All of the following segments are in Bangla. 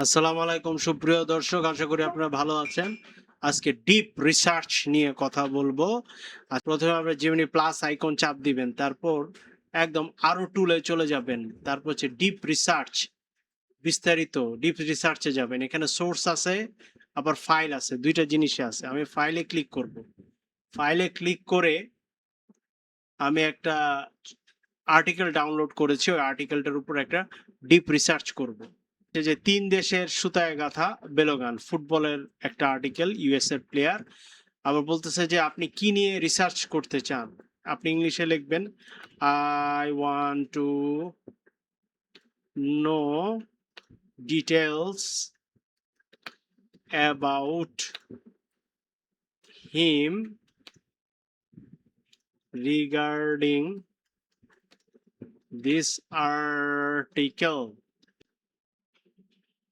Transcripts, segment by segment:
আসসালামু আলাইকুম সুপ্রিয় দর্শক, আশা করি আপনারা ভালো আছেন। আজকে ডিপ রিসার্চ নিয়ে কথা বলবো। আর প্রথমে আপনারা জেমিনি প্লাস আইকন চাপ দিবেন, তারপর একদম আরো টুলে চলে যাবেন, তারপর হচ্ছে ডিপ রিসার্চ, বিস্তারিত ডিপ রিসার্চে যাবেন। এখানে সোর্স আছে, আবার ফাইল আছে, দুইটা জিনিসই আছে। আমি ফাইলে ক্লিক করব। ফাইলে ক্লিক করে আমি একটা আর্টিকেল ডাউনলোড করেছি, ওই আর্টিকেলটার উপর একটা ডিপ রিসার্চ করব। যে তিন দেশের সুতায় গাথা বেলোগান ফুটবলের একটা আর্টিকেল, ইউএস এর প্লেয়ার। আবার বলতেছে যে আপনি কি নিয়ে রিসার্চ করতে চান। আপনি ইংলিশে লিখবেন, I want to know details about him regarding this article.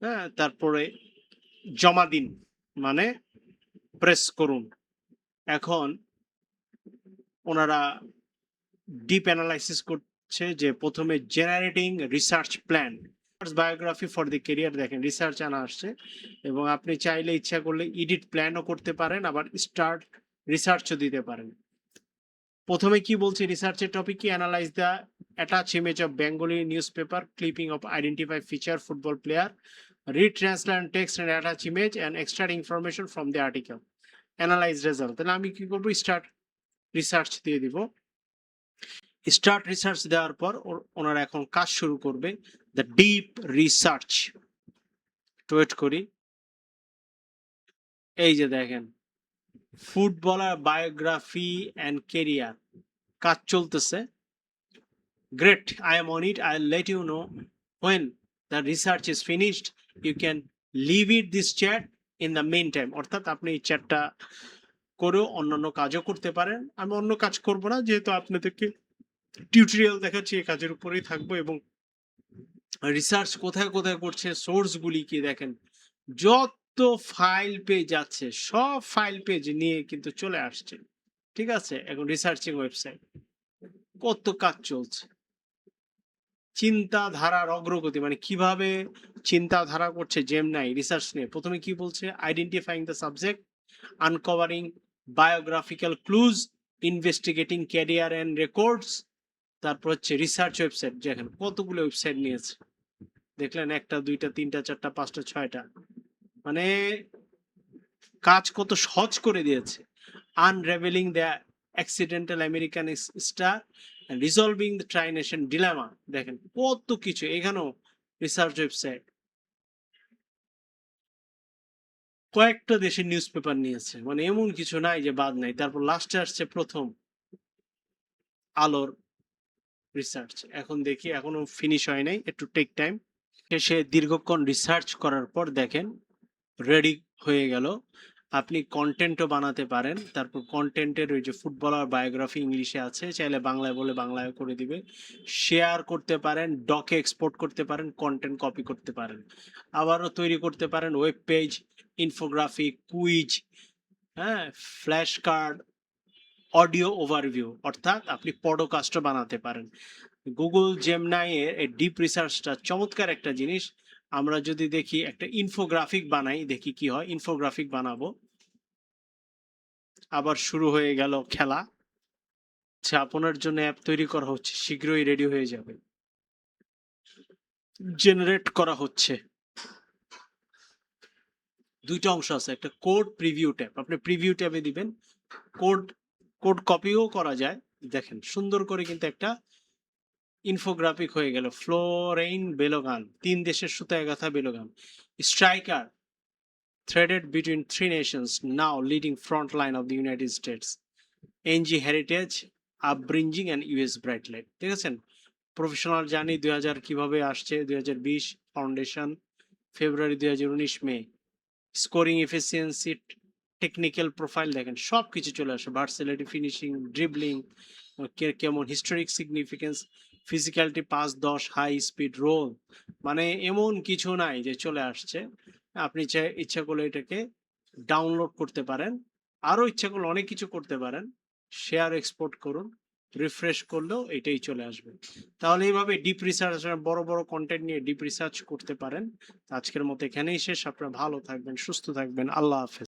হ্যাঁ, তারপরে জমা দিন, মানে প্রেস করুন। এখন ওনারা ডিপ অ্যানালাইসিস করছে যে প্রথমে generating research plan, biography for the career. দেখেন রিসার্চ আনা আসছে, এবং আপনি চাইলে ইচ্ছা করলে এডিট প্ল্যানও করতে পারেন, আবার স্টার্ট রিসার্চও দিতে পারেন। প্রথমে কি বলছে রিসার্চের টপিক কি, analyse the attach image of Bengali news paper clipping of identify feature football player, read translate text and attach image and extract information from the article, analyse result. তাহলে আমি কি করবো, স্টার্ট রিসার্চ দিয়ে দিব। স্টার্ট রিসার্চ দেওয়ার পর ওনারা এখন কাজ শুরু করবে, দ্য ডিপ রিসার্চ। ওয়েট করি। এই যে দেখেন, ফুটবলার বায়োগ্রাফি অ্যান্ড কেরিয়ার কাজ চলতেছে। Great, I am on it, I let you know when the research is finished, you can leave it this chat in the meantime. অর্থাৎ আপনি এই চ্যাটটা করেও অন্যান্য কাজও করতে পারেন। আমি অন্য কাজ করব না, যেহেতু আপনাদেরকে টিউটোরিয়াল দেখাচ্ছি, এই কাজের উপরেই থাকবো। এবং রিসার্চ কোথায় কোথায় করছে, সোর্সগুলি কি দেখেন, যত ফাইল পেজ আছে সব ফাইল পেজ নিয়ে কিন্তু চলে আসছে। ঠিক আছে, এখন রিসার্চিং ওয়েবসাইট, কত কাজ চলছে। চিন্তাধারার অগ্রগতি, মানে কিভাবে চিন্তাধারা করছে জেমনাই রিসার্চ নিয়ে। প্রথমে কি বলছে, identifying the subject, uncovering biographical clues, investigating career and records. তারপর হচ্ছে রিসার্চ ওয়েবসাইট, যেখানে কতগুলো ওয়েবসাইট নিয়েছে দেখলেন, একটা দুইটা তিনটা চারটা পাঁচটা ছয়টা, মানে কাজ কত সহজ করে দিয়েছে। Unravelling the accidental American star, resolving the trination dilemma. দেখেন কত কিছু, এখানেও রিসার্চ ওয়েবসাইট। কয়েকটা দেশের নিউজ পেপার নিয়েছে, মানে এমন কিছু নাই যে বাদ নাই। তারপর লাস্টে আসছে প্রথম আলোর রিসার্চ। এখন দেখি, এখনো ফিনিশ হয় নাই, একটু টেক টাইম। সে দীর্ঘক্ষণ রিসার্চ করার পর দেখেন রেডি হয়ে গেল। আপনি কন্টেন্টও বানাতে পারেন। তারপর কন্টেন্টের ওই যে ফুটবলার বায়োগ্রাফি ইংলিশে আছে, চাইলে বাংলায় বলে বাংলায় করে দিবে। শেয়ার করতে পারেন, ডকে এক্সপোর্ট করতে পারেন, কন্টেন্ট কপি করতে পারেন, আবারও তৈরি করতে পারেন ওয়েব পেজ, ইনফোগ্রাফিক, কুইজ, হ্যাঁ, ফ্ল্যাশ কার্ড, অডিও ওভারভিউ। অর্থাৎ আপনি পডকাস্টও বানাতে পারেন। গুগল জেমনাই এর এই ডিপ রিসার্চটা চমৎকার একটা জিনিস। আমরা যদি দেখি একটা ইনফোগ্রাফিক বানাই, দেখি কি হয়। ইনফোগ্রাফিক বানাবো, আবার শুরু হয়ে গেল খেলা। আচ্ছা, আপনার জন্য অ্যাপ তৈরি করা হচ্ছে, শীঘ্রই রেডি হয়ে যাবে, জেনারেট করা হচ্ছে। দুইটা অংশ আছে, একটা কোড প্রিভিউ ট্যাব, আপনি প্রিভিউ ট্যাবে দিবেন। কোড কোড কপিও করা যায়। দেখেন সুন্দর করে কিন্তু একটা ইনফোগ্রাফিক হয়ে গেল। ফ্লোরেইন বেলোগান, তিন দেশের সুতায় গাথা বেলোগান, striker threaded between three nations, now leading front line of the United States, এনজি heritage, upbringing and US bright light. ঠিক আছে, প্রফেশনাল জার্নি 2000 কিভাবে আসছে, 2020 foundation, February 2019 May, scoring efficiency, technical profile. দেখেন সব কিছু চলে আসে, ভার্সিলিটি, ফিনিশিং, ড্রিবলিং কেমন, historic significance, physicality 5-10, high speed role. মানে এমন কিছু নাই যে চলে আসছে। আপনি ইচ্ছা করলে এটাকে ডাউনলোড করতে পারেন, আরো ইচ্ছা করলে অনেক কিছু করতে পারেন। শেয়ার এক্সপোর্ট করুন, রিফ্রেশ করলেও এটাই চলে আসবে। তাহলে এইভাবে ডিপ রিসার্চ বড়, বড় কনটেন্ট নিয়ে ডিপ রিসার্চ করতে পারেন। আজকের মতো এখানেই শেষ। আপনারা ভালো থাকবেন, সুস্থ থাকবেন। আল্লাহ হাফেজ।